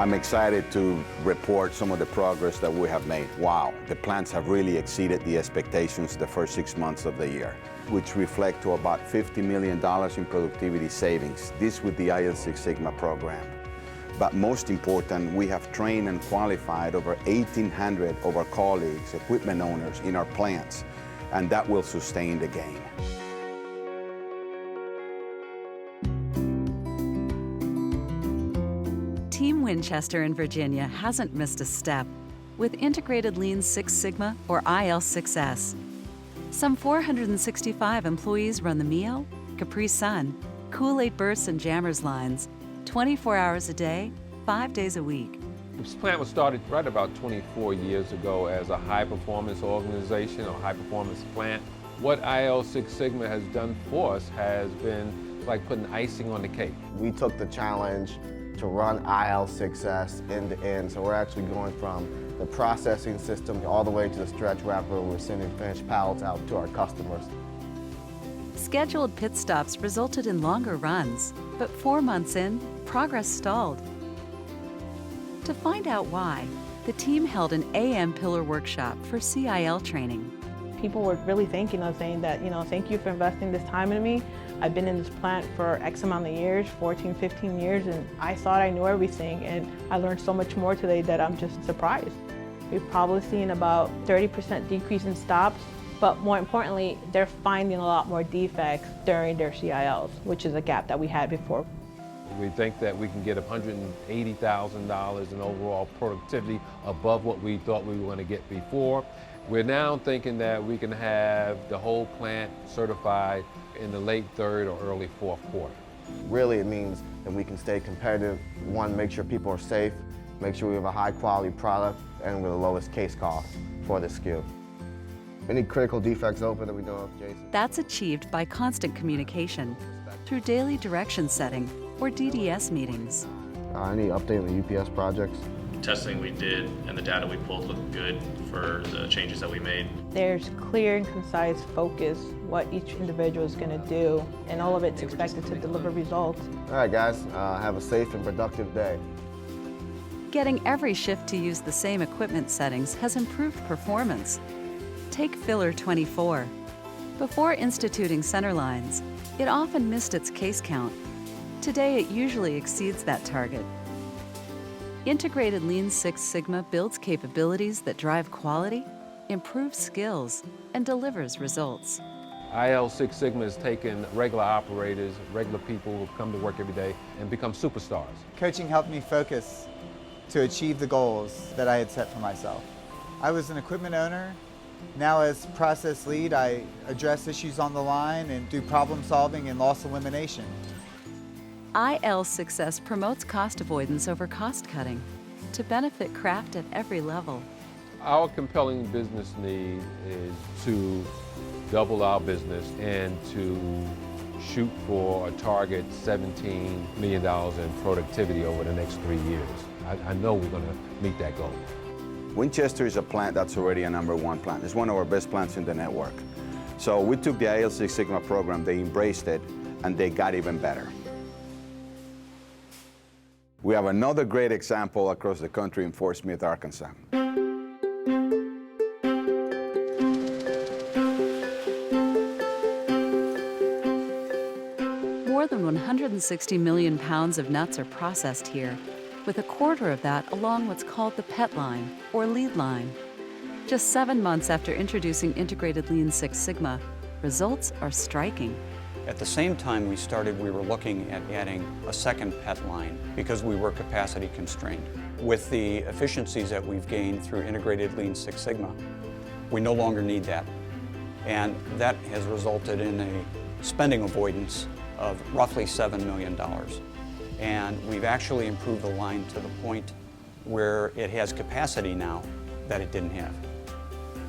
I'm excited to report some of the progress that we have made. Wow, the plants have really exceeded the expectations the first 6 months of the year, which reflect to about $50 million in productivity savings, this with the IL Six Sigma program. But most important, we have trained and qualified over 1,800 of our colleagues, equipment owners in our plants, and that will sustain the gain. Team Winchester in Virginia hasn't missed a step with integrated Lean Six Sigma or IL6S. Some 465 employees run the Mio, Capri Sun, Kool-Aid Bursts and Jammers lines 24 hours a day, 5 days a week. This plant was started right about 24 years ago as a high-performance organization or high-performance plant. What IL Six Sigma has done for us has been like putting icing on the cake. We took the challenge to run IL6S end to end, so we're actually going from the processing system all the way to the stretch wrapper. We're sending finished pallets out to our customers. Scheduled pit stops resulted in longer runs, but 4 months in, progress stalled. To find out why, the team held an AM pillar workshop for CIL training. People were really thanking us, saying that, thank you for investing this time in me. I've been in this plant for X amount of years, 14, 15 years, and I thought I knew everything, and I learned so much more today that I'm just surprised. We've probably seen about 30% decrease in stops, but more importantly, they're finding a lot more defects during their CILs, which is a gap that we had before. We think that we can get $180,000 in overall productivity above what we thought we were going to get before. We're now thinking that we can have the whole plant certified in the late third or early fourth quarter. Really, it means that we can stay competitive. One, make sure people are safe, make sure we have a high quality product, and with the lowest case cost for this skill. Any critical defects open that we know of, Jason? That's achieved by constant communication through daily direction setting or DDS meetings. Any update on the UPS projects? Testing we did and the data we pulled looked good for the changes that we made. There's clear and concise focus what each individual is going to do, and all of it's expected to deliver results. All right, guys, have a safe and productive day. Getting every shift to use the same equipment settings has improved performance. Take Filler 24. Before instituting center lines, it often missed its case count. Today, it usually exceeds that target. Integrated Lean Six Sigma builds capabilities that drive quality, improves skills, and delivers results. IL Six Sigma has taken regular operators, regular people who come to work every day, and become superstars. Coaching helped me focus to achieve the goals that I had set for myself. I was an equipment owner. Now as process lead, I address issues on the line and do problem solving and loss elimination. IL6S promotes cost avoidance over cost cutting to benefit Kraft at every level. Our compelling business need is to double our business and to shoot for a target $17 million in productivity over the next 3 years. I know we're going to meet that goal. Winchester is a plant that's already a #1 plant. It's one of our best plants in the network. So we took the IL Six Sigma program, they embraced it, and they got even better. We have another great example across the country in Fort Smith, Arkansas. More than 160 million pounds of nuts are processed here, with a quarter of that along what's called the PET line, or lead line. Just 7 months after introducing integrated Lean Six Sigma, results are striking. At the same time we were looking at adding a second PET line because we were capacity constrained. With the efficiencies that we've gained through integrated Lean Six Sigma, we no longer need that. And that has resulted in a spending avoidance of roughly $7 million. And we've actually improved the line to the point where it has capacity now that it didn't have.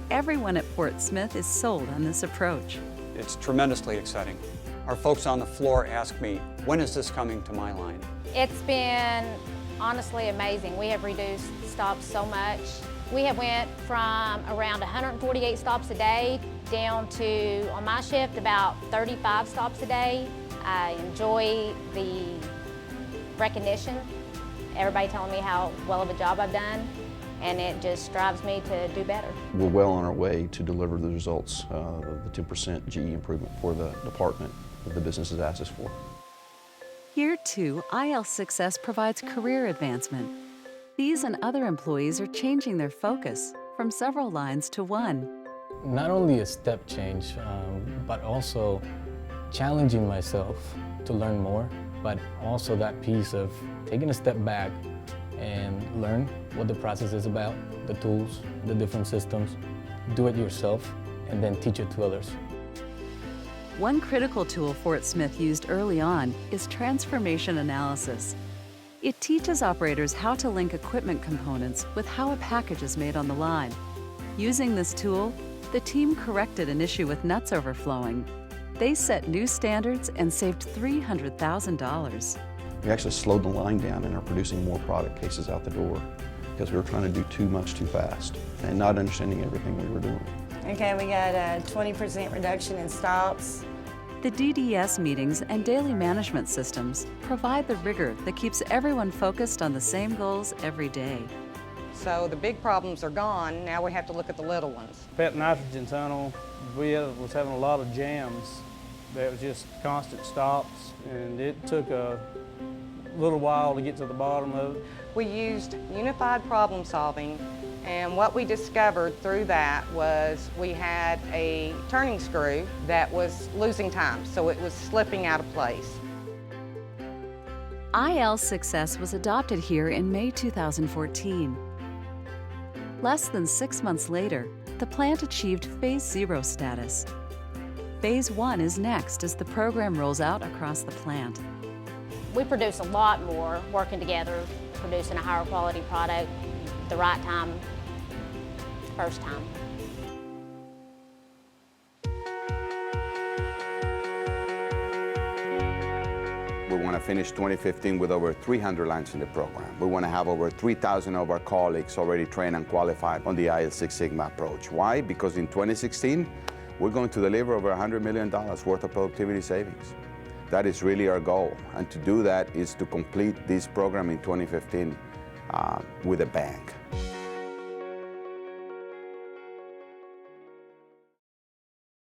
Everyone at Fort Smith is sold on this approach. It's tremendously exciting. Our folks on the floor ask me, when is this coming to my line? It's been honestly amazing. We have reduced stops so much. We have went from around 148 stops a day down to, on my shift, about 35 stops a day. I enjoy the recognition everybody telling me how well of a job I've done, and it just drives me to do better. We're well on our way to deliver the results of the 10% GE improvement for the department that the business has asked us for. Here too, IL6S provides career advancement. These and other employees are changing their focus from several lines to one. Not only a step change, but also challenging myself to learn more, but also that piece of taking a step back and learn what the process is about, the tools, the different systems, do it yourself, and then teach it to others. One critical tool Fort Smith used early on is transformation analysis. It teaches operators how to link equipment components with how a package is made on the line. Using this tool, the team corrected an issue with nuts overflowing. They set new standards and saved $300,000. We actually slowed the line down and are producing more product cases out the door because we were trying to do too much too fast and not understanding everything we were doing. Okay, we got a 20% reduction in stops. The DDS meetings and daily management systems provide the rigor that keeps everyone focused on the same goals every day. So the big problems are gone, now we have to look at the little ones. Pet nitrogen tunnel, we was having a lot of jams. There was just constant stops, and it took a little while to get to the bottom of it. We used unified problem solving, and what we discovered through that was we had a turning screw that was losing time, so it was slipping out of place. IL6S was adopted here in May 2014. Less than 6 months later, the plant achieved Phase 0 status. Phase 1 is next as the program rolls out across the plant. We produce a lot more working together, producing a higher quality product, the right time, first time. We want to finish 2015 with over 300 lines in the program. We want to have over 3,000 of our colleagues already trained and qualified on the Six Sigma approach. Why? Because in 2016, we're going to deliver over $100 million worth of productivity savings. That is really our goal. And to do that is to complete this program in 2015 with a bang.